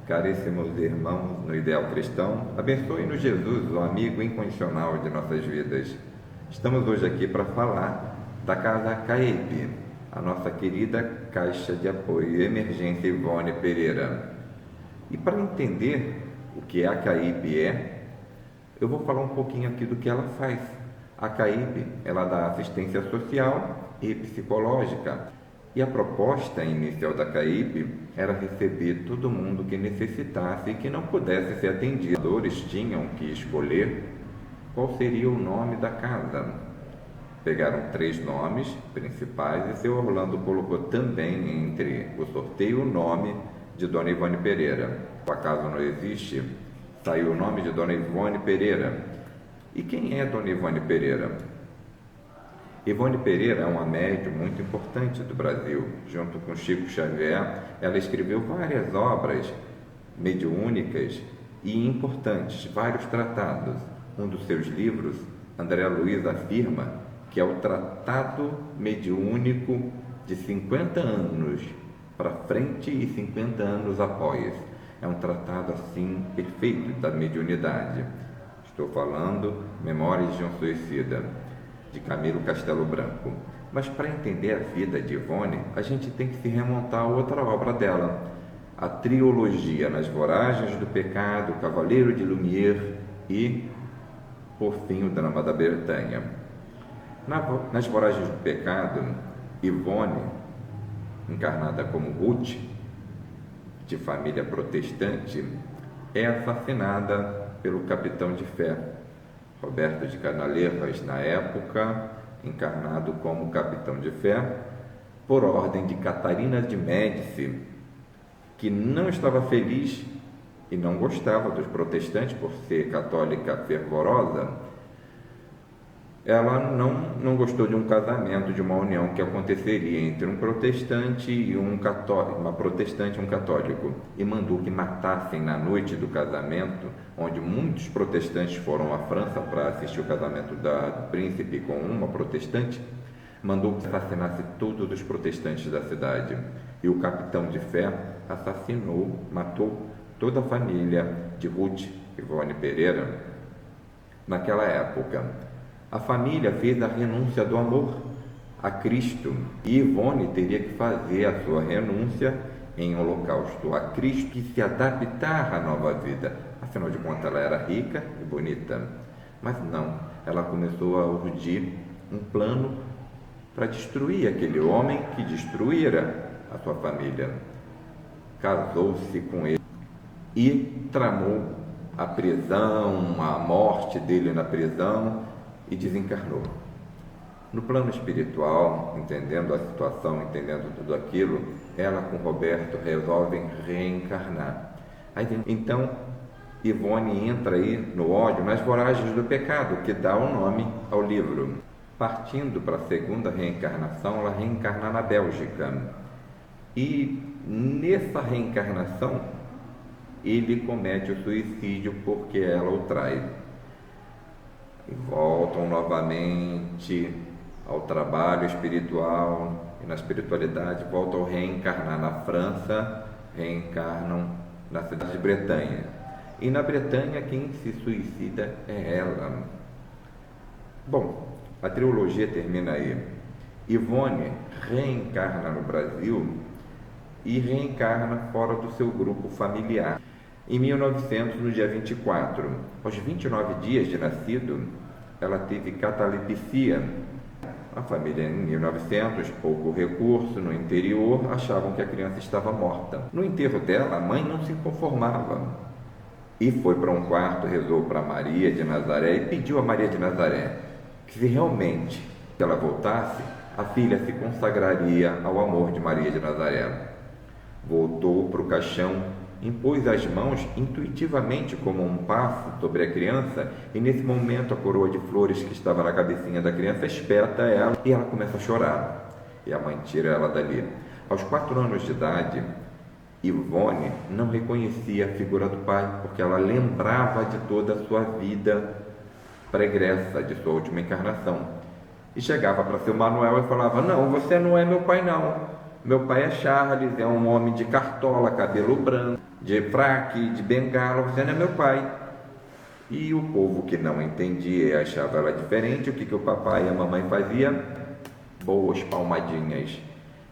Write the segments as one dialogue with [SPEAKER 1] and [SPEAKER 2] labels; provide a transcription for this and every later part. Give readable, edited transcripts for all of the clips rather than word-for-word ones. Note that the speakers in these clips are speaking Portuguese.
[SPEAKER 1] Caríssimos irmãos no ideal cristão, abençoe-nos Jesus, o amigo incondicional de nossas vidas. Estamos hoje aqui para falar da Casa CAEP, a nossa querida Caixa de Apoio e Emergência Ivone Pereira. E para entender o que a CAEP eu vou falar um pouquinho aqui do que ela faz. A CAEP, ela dá assistência social e psicológica. E a proposta inicial da CAEP era receber todo mundo que necessitasse e que não pudesse ser atendido. Os tinham que escolher qual seria o nome da casa. Pegaram 3 nomes principais e o seu Orlando colocou também entre o sorteio o nome de Dona Ivone Pereira. O acaso não existe, saiu o nome de Dona Ivone Pereira. E quem é Dona Ivone Pereira? Ivone Pereira é uma médium muito importante do Brasil. Junto com Chico Xavier, ela escreveu várias obras mediúnicas e importantes, vários tratados. Um dos seus livros, André Luiz afirma que é o tratado mediúnico de 50 anos para frente e 50 anos após. É um tratado assim perfeito da mediunidade. Estou falando Memórias de um Suicida, de Camilo Castelo Branco. Mas para entender a vida de Ivone, a gente tem que se remontar a outra obra dela, a trilogia Nas Voragens do Pecado, Cavaleiro de Lumière e, por fim, o Drama da Bretanha. Nas Voragens do Pecado, Ivone, encarnada como Ruth, de família protestante, é assassinada pelo capitão de fé Roberto de Canaleiras, na época, encarnado como capitão de fé, por ordem de Catarina de Médici, que não estava feliz e não gostava dos protestantes por ser católica fervorosa. Ela não gostou de um casamento, de uma união que aconteceria entre um protestante e um católico, uma protestante e um católico, e mandou que matassem na noite do casamento, onde muitos protestantes foram à França para assistir o casamento do príncipe com uma protestante, mandou que assassinasse todos os protestantes da cidade. E o capitão de fé matou toda a família de Ruth Ivone Pereira naquela época. A família fez a renúncia do amor a Cristo e Ivone teria que fazer a sua renúncia em holocausto a Cristo e se adaptar à nova vida. Afinal de contas, ela era rica e bonita. Mas não, ela começou a urdir um plano para destruir aquele homem que destruíra a sua família. Casou-se com ele e tramou a prisão, a morte dele na prisão, e desencarnou. No plano espiritual, entendendo a situação, entendendo tudo aquilo, ela com Roberto resolvem reencarnar. Então, Ivone entra aí no ódio, nas voragens do pecado, que dá o nome ao livro. Partindo para a segunda reencarnação, ela reencarna na Bélgica. E nessa reencarnação, ele comete o suicídio porque ela o trai. E voltam novamente ao trabalho espiritual e na espiritualidade, voltam a reencarnar na França, reencarnam na cidade de Bretanha. E na Bretanha quem se suicida é ela. Bom, a trilogia termina aí. Ivone reencarna no Brasil e reencarna fora do seu grupo familiar. Em 1900, no dia 24, aos 29 dias de nascido, ela teve catalepsia. A família, em 1900, pouco recurso, no interior, achavam que a criança estava morta. No enterro dela, a mãe não se conformava e foi para um quarto, rezou para Maria de Nazaré e pediu a Maria de Nazaré que, se realmente ela voltasse, a filha se consagraria ao amor de Maria de Nazaré. Voltou para o caixão, impôs as mãos intuitivamente como um passo sobre a criança e nesse momento a coroa de flores que estava na cabecinha da criança espeta ela e ela começa a chorar e a mãe tira ela dali. Aos 4 anos de idade, Ivone não reconhecia a figura do pai porque ela lembrava de toda a sua vida pregressa, de sua última encarnação, e chegava para seu Manuel e falava: não, você não é meu pai não, Meu pai é Charles, é um homem de cartola, cabelo branco, de fraque, de bengala, você não é meu pai. E o povo que não entendia e achava ela diferente, o que o papai e a mamãe faziam? Boas palmadinhas.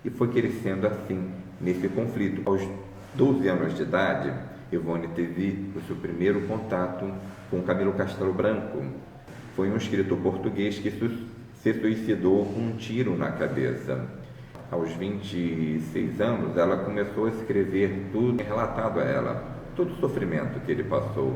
[SPEAKER 1] E foi crescendo assim, nesse conflito. Aos 12 anos de idade, Ivone teve o seu primeiro contato com Camilo Castelo Branco. Foi um escritor português que se suicidou com um tiro na cabeça. Aos 26 anos, ela começou a escrever tudo relatado a ela, todo o sofrimento que ele passou,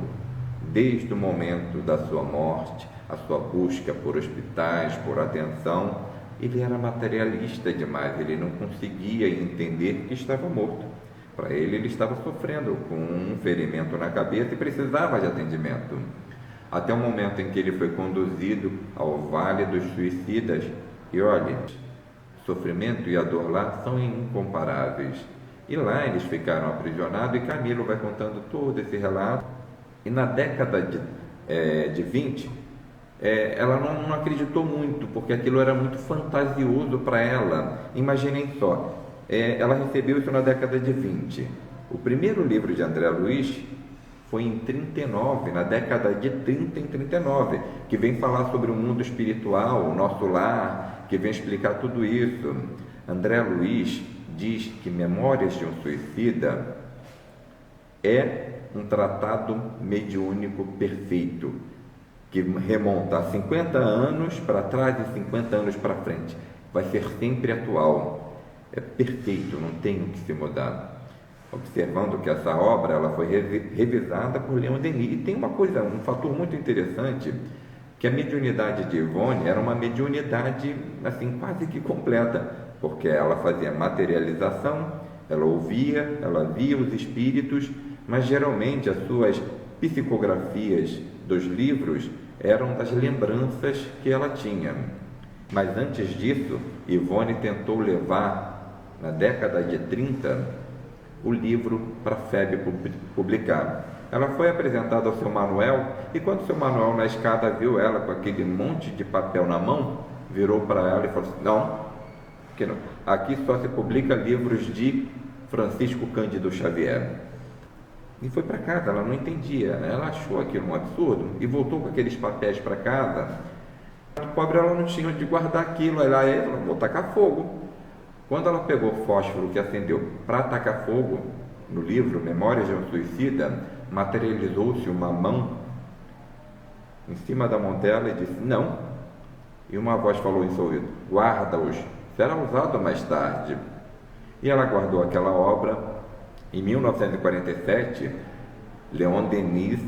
[SPEAKER 1] desde o momento da sua morte, a sua busca por hospitais, por atenção. Ele era materialista demais, ele não conseguia entender que estava morto. Para ele estava sofrendo com um ferimento na cabeça e precisava de atendimento. Até o momento em que ele foi conduzido ao Vale dos Suicidas, e olha, o sofrimento e a dor lá são incomparáveis. E lá eles ficaram aprisionados e Camilo vai contando todo esse relato. E na década de 20, ela não acreditou muito, porque aquilo era muito fantasioso para ela. Imaginem só, ela recebeu isso na década de 20. O primeiro livro de André Luiz foi em 39, na década de 30 em 39, que vem falar sobre o mundo espiritual, o nosso lar, que vem explicar tudo isso. André Luiz diz que Memórias de um Suicida é um tratado mediúnico perfeito, que remonta a 50 anos para trás e 50 anos para frente. Vai ser sempre atual. É perfeito, não tem o que se mudar. Observando que essa obra ela foi revisada por Leon Denis. E tem uma coisa, um fator muito interessante, que a mediunidade de Ivone era uma mediunidade assim, quase que completa, porque ela fazia materialização, ela ouvia, ela via os espíritos, mas geralmente as suas psicografias dos livros eram das lembranças que ela tinha. Mas antes disso, Ivone tentou levar, na década de 30, o livro para a FEB publicar. Ela foi apresentada ao seu Manuel, e quando o seu Manuel na escada viu ela com aquele monte de papel na mão, virou para ela e falou assim: não, que não, aqui só se publica livros de Francisco Cândido Xavier. E foi para casa, ela não entendia, ela achou aquilo um absurdo e voltou com aqueles papéis para casa. A pobre, ela não tinha onde guardar aquilo, aí ela falou: vou tacar fogo. Quando ela pegou o fósforo que acendeu para tacar fogo, no livro Memórias de um Suicida, materializou-se uma mão em cima da mão dela e disse: não. E uma voz falou em seu ouvido: guarda-os, será usado mais tarde. E ela guardou aquela obra. Em 1947, Leon Denis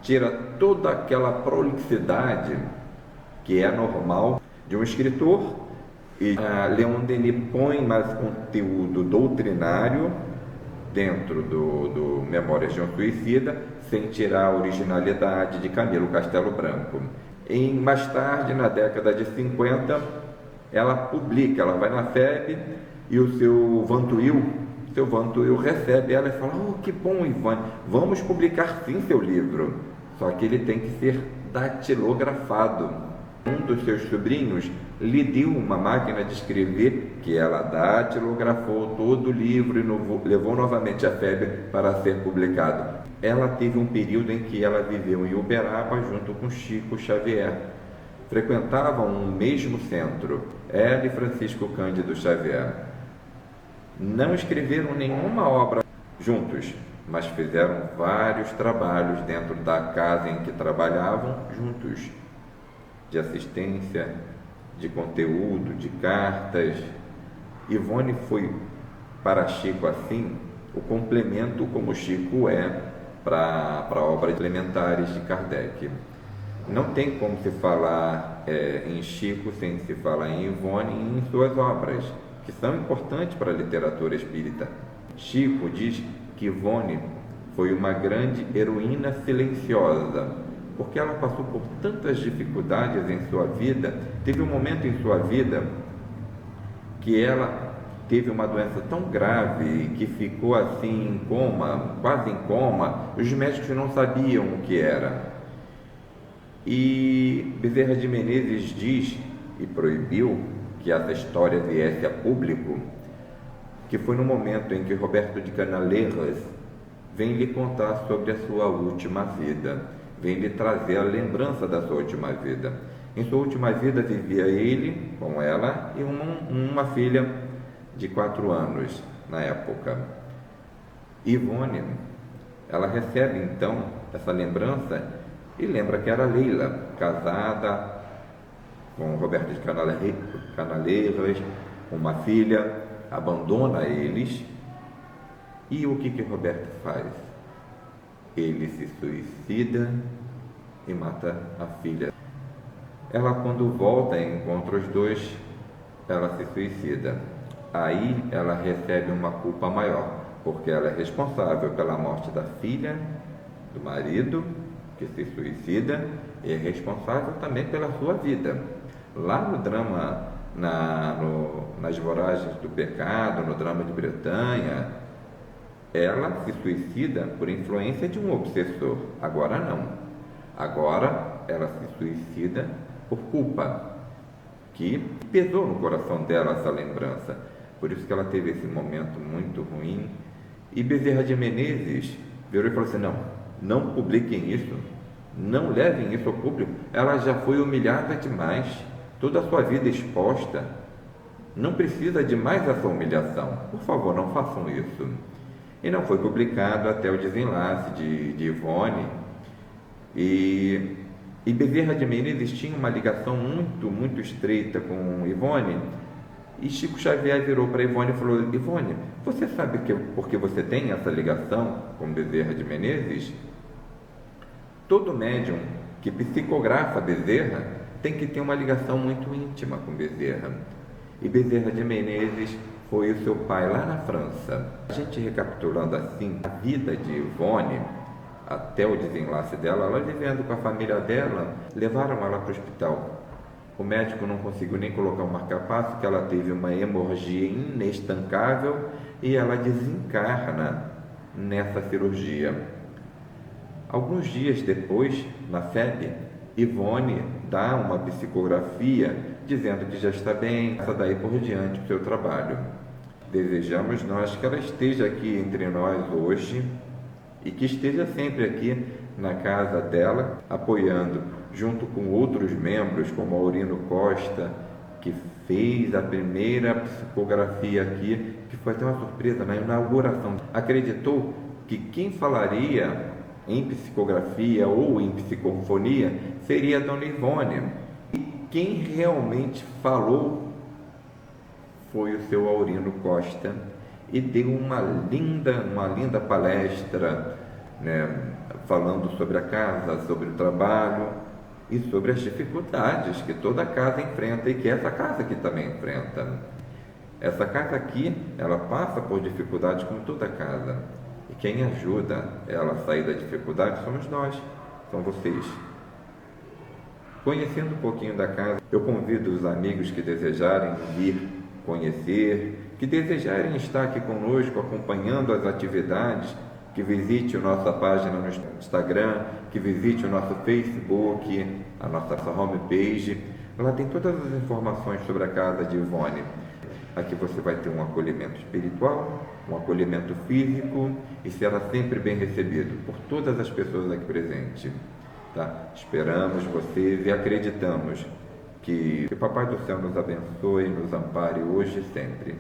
[SPEAKER 1] tira toda aquela prolixidade que é normal de um escritor, e Leon Denis põe mais conteúdo doutrinário dentro do Memórias de um Suicida, sem tirar a originalidade de Camilo Castelo Branco. Mais tarde, na década de 50, ela publica, ela vai na FEB e o seu Vantuil recebe ela e fala: oh, que bom, Ivone, vamos publicar sim seu livro, só que ele tem que ser datilografado. Um dos seus sobrinhos lhe deu uma máquina de escrever que ela datilografou todo o livro e levou novamente à FEB para ser publicado. Ela teve um período em que ela viveu em Uberaba junto com Chico Xavier. Frequentavam um mesmo centro, ela e Francisco Cândido Xavier. Não escreveram nenhuma obra juntos, mas fizeram vários trabalhos dentro da casa em que trabalhavam juntos, de assistência, de conteúdo, de cartas. Ivone foi para Chico assim o complemento como Chico é para a obra de Elementares de Kardec. Não tem como se falar em Chico sem se falar em Ivone e em suas obras, que são importantes para a literatura espírita. Chico diz que Ivone foi uma grande heroína silenciosa, porque ela passou por tantas dificuldades em sua vida. Teve um momento em sua vida que ela teve uma doença tão grave que ficou assim em coma, quase em coma. Os médicos não sabiam o que era. E Bezerra de Menezes diz e proibiu que essa história viesse a público, que foi no momento em que Roberto de Canalejas vem lhe contar sobre a sua última vida, vem lhe trazer a lembrança da sua última vida. Em sua última vida vivia ele com ela e uma filha de 4 anos na época. Ivone, ela recebe então essa lembrança e lembra que era Leila, casada com Roberto de Canalejas, uma filha, abandona eles. E o que Roberto faz? Ele se suicida e mata a filha. Ela, quando volta e encontra os dois, ela se suicida. Aí ela recebe uma culpa maior, porque ela é responsável pela morte da filha, do marido, que se suicida, e é responsável também pela sua vida. Lá no drama, nas Voragens do Pecado, no drama de Bretanha, ela se suicida por influência de um obsessor. Agora não. Agora ela se suicida por culpa, que pesou no coração dela essa lembrança. Por isso que ela teve esse momento muito ruim. E Bezerra de Menezes virou e falou assim: não publiquem isso, não levem isso ao público. Ela já foi humilhada demais, toda a sua vida exposta, não precisa de mais essa humilhação. Por favor, não façam isso. E não foi publicado até o desenlace de Ivone. E Bezerra de Menezes tinha uma ligação muito estreita com Ivone. E Chico Xavier virou para Ivone e falou: Ivone, você sabe por que você tem essa ligação com Bezerra de Menezes? Todo médium que psicografa Bezerra tem que ter uma ligação muito íntima com Bezerra. E Bezerra de Menezes foi o seu pai lá na França. A gente recapitulando assim a vida de Ivone até o desenlace dela, ela vivendo com a família dela, levaram ela para o hospital. O médico não conseguiu nem colocar um marca-passo, que ela teve uma hemorragia inestancável e ela desencarna nessa cirurgia. Alguns dias depois, na FEB, Ivone dá uma psicografia dizendo que já está bem, essa daí por diante o seu trabalho. Desejamos nós que ela esteja aqui entre nós hoje e que esteja sempre aqui na casa dela, apoiando, junto com outros membros, como Aurino Costa, que fez a primeira psicografia aqui, que foi até uma surpresa na inauguração. Acreditou que quem falaria em psicografia ou em psicofonia seria a Dona Ivone. E quem realmente falou foi o seu Aurino Costa, e deu uma linda palestra, né, falando sobre a casa, sobre o trabalho e sobre as dificuldades que toda casa enfrenta e que essa casa aqui também enfrenta. Essa casa aqui, ela passa por dificuldades como toda casa. E quem ajuda ela a sair da dificuldade somos nós, são vocês. Conhecendo um pouquinho da casa, eu convido os amigos que desejarem vir conhecer, que desejarem estar aqui conosco acompanhando as atividades, que visite a nossa página no Instagram, que visite o nosso Facebook, a nossa homepage. Lá tem todas as informações sobre a casa de Ivone. Aqui você vai ter um acolhimento espiritual, um acolhimento físico e será sempre bem recebido por todas as pessoas aqui presentes. Tá? Esperamos vocês e acreditamos que o Papai do Céu nos abençoe e nos ampare hoje e sempre.